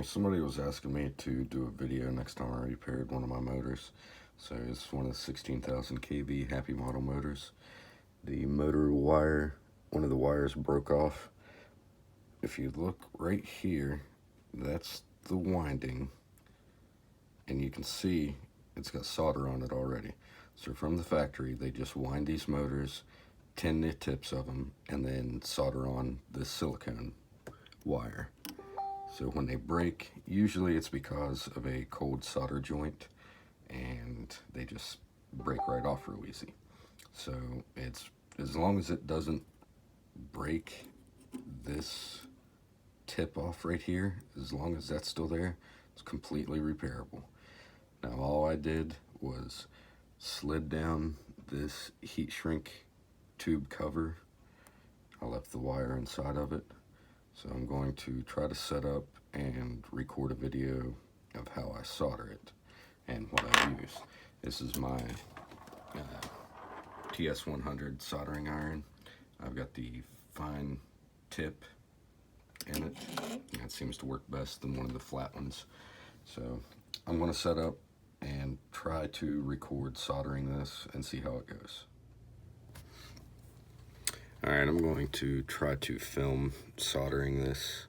Somebody was asking me to do a video next time I repaired one of my motors. So it's one of the 16,000 kV Happy Model motors. The motor wire, one of the wires broke off. If you look right here, that's the winding, and you can see it's got solder on it already. So from the factory, they just wind these motors, tin the tips of them, and then solder on this silicone wire. So when they break, usually it's because of a cold solder joint, and they just break right off real easy. So it's, as long as it doesn't break this tip off right here, as long as that's still there, it's completely repairable. Now all I did was slid down this heat shrink tube cover. I left the wire inside of it. So I'm going to try to set up and record a video of how I solder it and what I use. This is my TS100 soldering iron. I've got the fine tip in it. That seems to work best than one of the flat ones. So I'm going to set up and try to record soldering this and see how it goes. Alright, I'm going to try to film soldering this.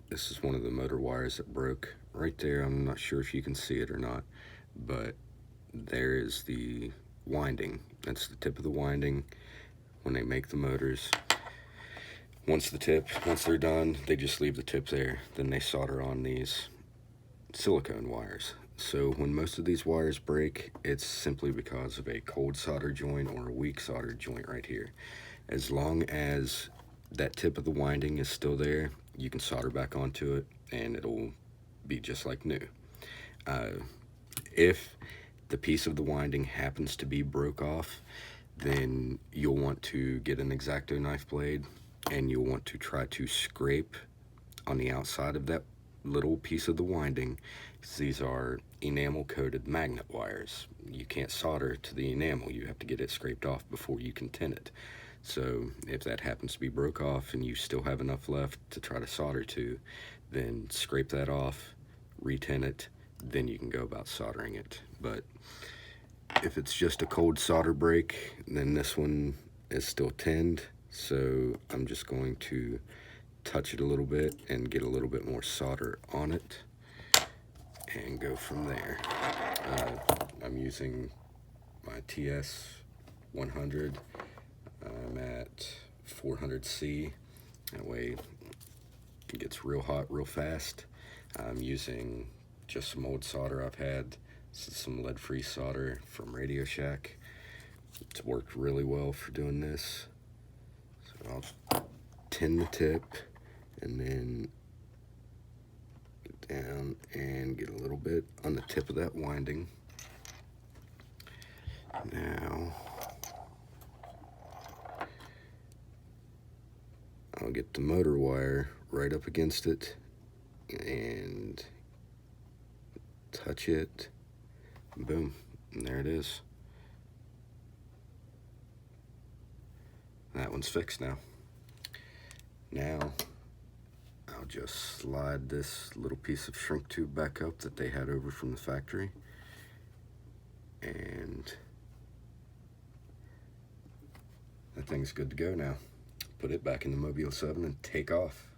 This is one of the motor wires that broke. Right there, I'm not sure if you can see it or not, but there is the winding. That's the tip of the winding when they make the motors. Once they're done, they just leave the tip there. Then they solder on these silicone wires. So when most of these wires break, it's simply because of a cold solder joint or a weak solder joint right here. As long as that tip of the winding is still there, you can solder back onto it and it'll be just like new. If the piece of the winding happens to be broke off, then you'll want to get an X-Acto knife blade and you'll want to try to scrape on the outside of that little piece of the winding. These are enamel coated magnet wires. You can't solder to the enamel, you have to get it scraped off before you can tin it. So if that happens to be broke off and you still have enough left to try to solder to, then scrape that off, re-tin it, then you can go about soldering it. But if it's just a cold solder break, then this one is still tinned. So I'm just going to touch it a little bit and get a little bit more solder on it and go from there. I'm using my TS100. I'm at 400C. That way it gets real hot real fast. I'm using just some old solder I've had. This is some lead-free solder from Radio Shack. It's worked really well for doing this. So I'll tin the tip and then get down and get a little bit on the tip of that winding. Now I'll get the motor wire right up against it and touch it. Boom, and there it is. That one's fixed now. Now I'll just slide this little piece of shrink tube back up that they had over from the factory, and that thing's good to go now. Put it back in the Mobile 7 and take off.